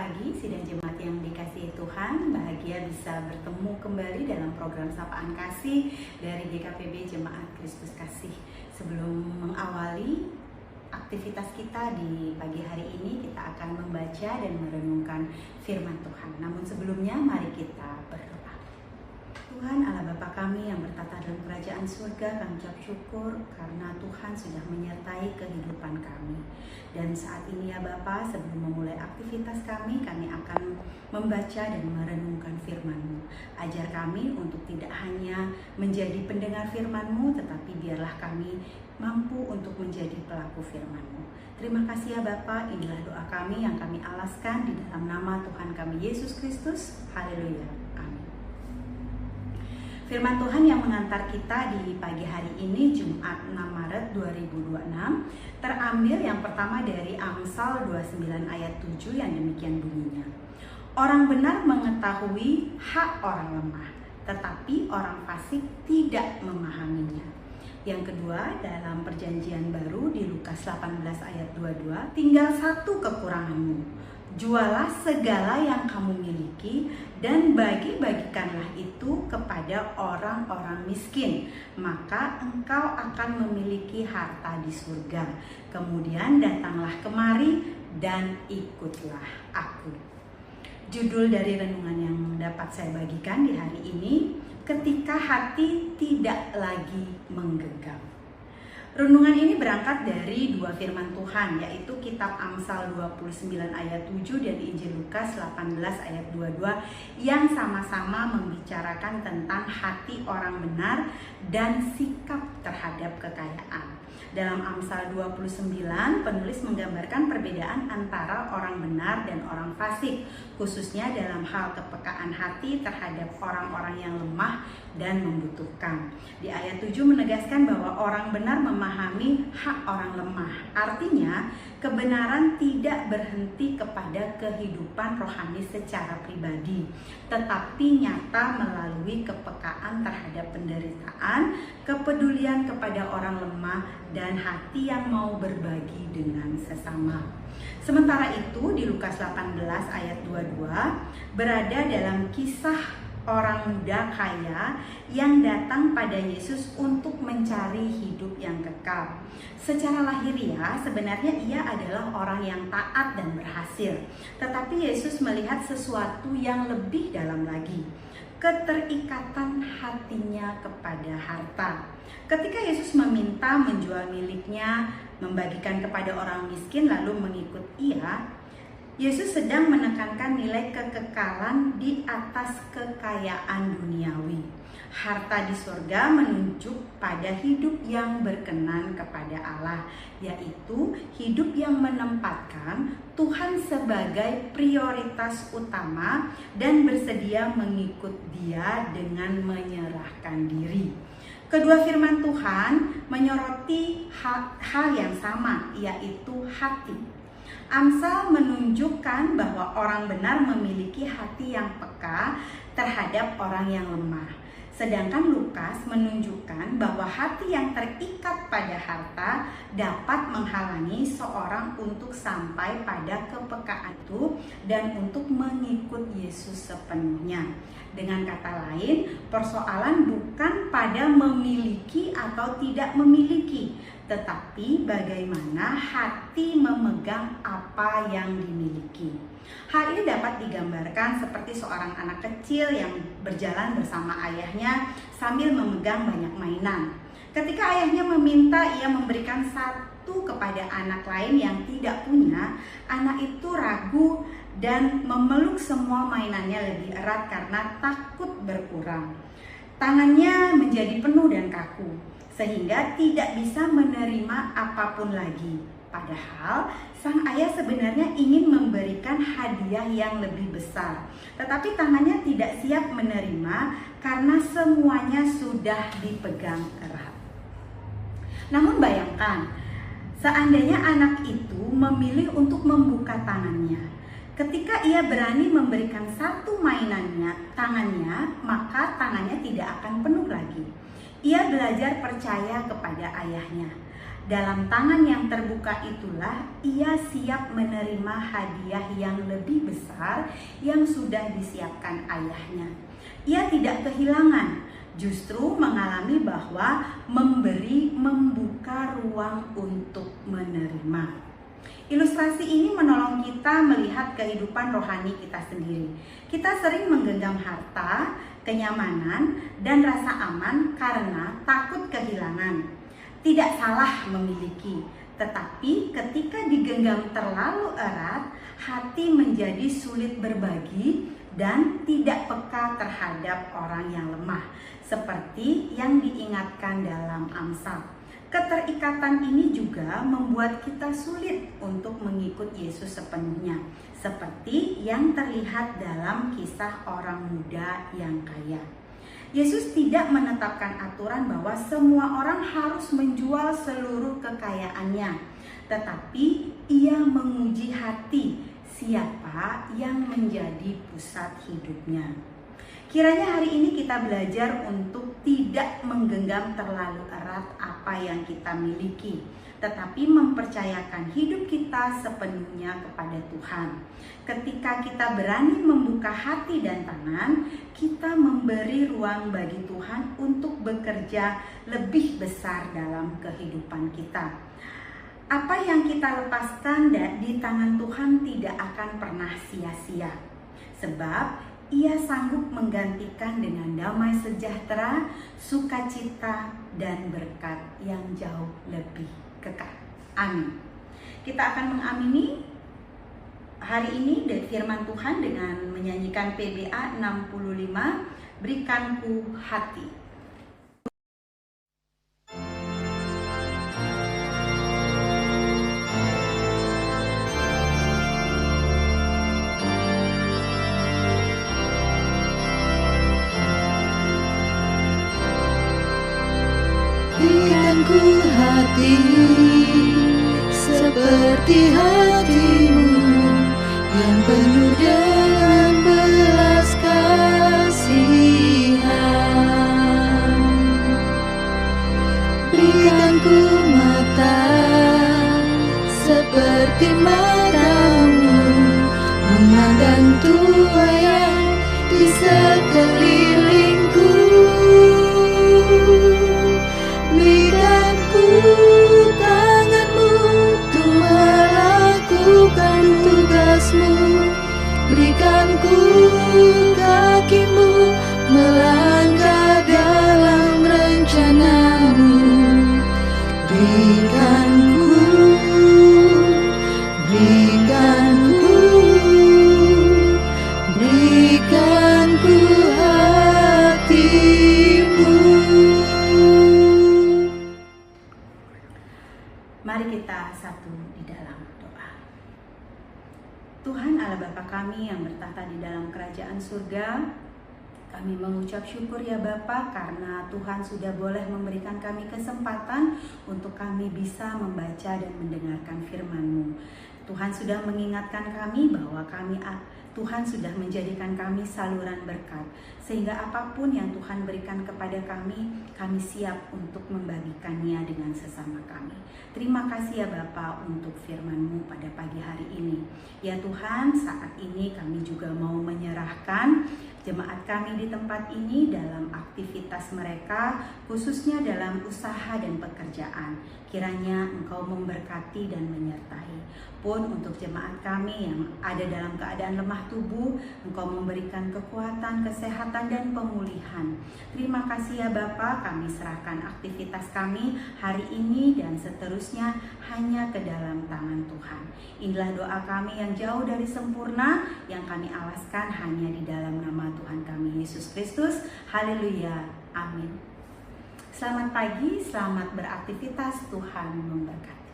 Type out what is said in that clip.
pagi, sidang jemaat yang dikasihi Tuhan. Bahagia bisa bertemu kembali dalam program Sapaan Kasih dari GKPB Jemaat Kristus Kasih. Sebelum mengawali aktivitas kita di pagi hari ini, kita akan membaca dan merenungkan firman Tuhan. Namun sebelumnya, mari kita berdoa. Tuhan Allah Bapa kami yang bertata dalam kerajaan surga, kami ucap syukur karena Tuhan sudah menyertai kehidupan kami. Dan saat ini ya Bapa, sebelum memulai aktivitas kami akan membaca dan merenungkan firman-Mu. Ajar kami untuk tidak hanya menjadi pendengar firman-Mu, tetapi biarlah kami mampu untuk menjadi pelaku firman-Mu. Terima kasih ya Bapa, inilah doa kami yang kami alaskan di dalam nama Tuhan kami Yesus Kristus. Haleluya. Firman Tuhan yang mengantar kita di pagi hari ini, Jumat 6 Maret 2026, terambil yang pertama dari Amsal 29 ayat 7 yang demikian bunyinya. Orang benar mengetahui hak orang lemah, tetapi orang fasik tidak memahaminya. Yang kedua, dalam perjanjian baru di Lukas 18 ayat 22, tinggal satu kekuranganmu. Jualah segala yang kamu miliki dan bagi-bagikanlah itu kepada orang-orang miskin, maka engkau akan memiliki harta di surga. Kemudian datanglah kemari dan ikutlah aku. Judul dari renungan yang dapat saya bagikan di hari ini, ketika hati tidak lagi menggenggam. Renungan ini berangkat dari dua firman Tuhan, yaitu kitab Amsal 29 ayat 7 dan Injil Lukas 18 ayat 22 yang sama-sama membicarakan tentang hati orang benar dan sikap terhadap kekayaan. Dalam Amsal 29, penulis menggambarkan perbedaan antara orang benar dan orang fasik, khususnya dalam hal kepekaan hati terhadap orang-orang yang lemah dan membutuhkan. Di ayat 7 menegaskan bahwa orang benar memahami hak orang lemah. Artinya, kebenaran tidak berhenti kepada kehidupan rohani secara pribadi, tetapi nyata melalui kepekaan terhadap penderitaan, kepedulian kepada orang lemah, dan hati yang mau berbagi dengan sesama. Sementara itu di Lukas 18 ayat 22 berada dalam kisah orang muda kaya yang datang pada Yesus untuk mencari hidup yang kekal. Secara lahiriah sebenarnya ia adalah orang yang taat dan berhasil. Tetapi Yesus melihat sesuatu yang lebih dalam lagi, keterikatan hatinya kepada harta. Ketika Yesus meminta menjual miliknya, membagikan kepada orang miskin lalu mengikut ia, Yesus sedang menekankan nilai kekekalan di atas kekayaan duniawi. Harta di surga menunjuk pada hidup yang berkenan kepada Allah, yaitu hidup yang menempatkan Tuhan sebagai prioritas utama dan bersedia mengikut Dia dengan menyerahkan diri. Kedua firman Tuhan menyoroti hal yang sama, yaitu hati. Amsal menunjukkan bahwa orang benar memiliki hati yang peka terhadap orang yang lemah. Sedangkan Lukas menunjukkan bahwa hati yang terikat pada harta dapat menghalangi seorang untuk sampai pada kepekaan itu dan untuk mengikut Yesus sepenuhnya. Dengan kata lain, persoalan bukan pada memiliki atau tidak memiliki, tetapi bagaimana hati memegang apa yang dimiliki. Hal ini dapat digambarkan seperti seorang anak kecil yang berjalan bersama ayahnya sambil memegang banyak mainan. Ketika ayahnya meminta ia memberikan satu kepada anak lain yang tidak punya, anak itu ragu dan memeluk semua mainannya lebih erat karena takut berkurang. Tangannya menjadi penuh dan kaku, sehingga tidak bisa menerima apapun lagi. Padahal sang ayah sebenarnya ingin memberikan hadiah yang lebih besar, tetapi tangannya tidak siap menerima karena semuanya sudah dipegang erat. Namun bayangkan, seandainya anak itu memilih untuk membuka tangannya. Ketika ia berani memberikan satu tangannya, maka tangannya tidak akan penuh lagi. Ia belajar percaya kepada ayahnya. Dalam tangan yang terbuka itulah ia siap menerima hadiah yang lebih besar yang sudah disiapkan ayahnya. Ia tidak kehilangan, justru mengalami bahwa memberi membuka ruang untuk menerima. Ilustrasi ini menolong kita melihat kehidupan rohani kita sendiri. Kita sering menggenggam harta, kenyamanan, dan rasa aman karena takut kehilangan. Tidak salah memiliki, tetapi ketika digenggam terlalu erat, hati menjadi sulit berbagi dan tidak peka terhadap orang yang lemah, seperti yang diingatkan dalam Amsal. Keterikatan ini juga membuat kita sulit untuk mengikut Yesus sepenuhnya, seperti yang terlihat dalam kisah orang muda yang kaya. Yesus tidak menetapkan aturan bahwa semua orang harus menjual seluruh kekayaannya, tetapi ia menguji hati siapa yang menjadi pusat hidupnya. Kiranya hari ini kita belajar untuk tidak menggenggam terlalu erat apa yang kita miliki, tetapi mempercayakan hidup kita sepenuhnya kepada Tuhan. Ketika kita berani membuka hati dan tangan, kita memberi ruang bagi Tuhan untuk bekerja lebih besar dalam kehidupan kita. Apa yang kita lepaskan di tangan Tuhan tidak akan pernah sia-sia, sebab Ia sanggup menggantikan dengan damai sejahtera, sukacita, dan berkat yang jauh lebih kekal. Amin. Kita akan mengamini hari ini dari firman Tuhan dengan menyanyikan PBA 65, Berikanku Hati. Berikanku hati seperti hatimu yang penuh dengan belas kasihan. Berikanku mata seperti matamu memandang Tuhan yang di sekelilingku. Berikanku tanganmu untuk melakukan tugasmu. Berikanku kakimu melangkah dalam rencanamu. Berikanku hatimu. Mari kita satu di dalam doa. Tuhan Allah Bapa kami yang bertahta di dalam kerajaan surga, kami mengucap syukur ya Bapa karena Tuhan sudah boleh memberikan kami kesempatan untuk kami bisa membaca dan mendengarkan firman-Mu. Tuhan sudah mengingatkan kami bahwa Tuhan sudah menjadikan kami saluran berkat, sehingga apapun yang Tuhan berikan kepada kami siap untuk membagikannya dengan sesama kami. Terima kasih ya Bapa untuk firman-Mu pada pagi hari ini. Ya Tuhan, saat ini kami juga mau menyerahkan jemaat kami di tempat ini dalam aktivitas mereka, khususnya dalam usaha dan pekerjaan. Kiranya Engkau memberkati dan menyertai. Pun untuk jemaat kami yang ada dalam keadaan lemah tubuh, Engkau memberikan kekuatan, kesehatan, dan pemulihan. Terima kasih ya Bapa, kami serahkan aktivitas kami hari ini dan seterusnya hanya ke dalam tangan Tuhan. Inilah doa kami yang jauh dari sempurna, yang kami alaskan hanya di dalam nama Tuhan kami Yesus Kristus. Haleluya. Amin. Selamat pagi, selamat beraktivitas. Tuhan memberkati.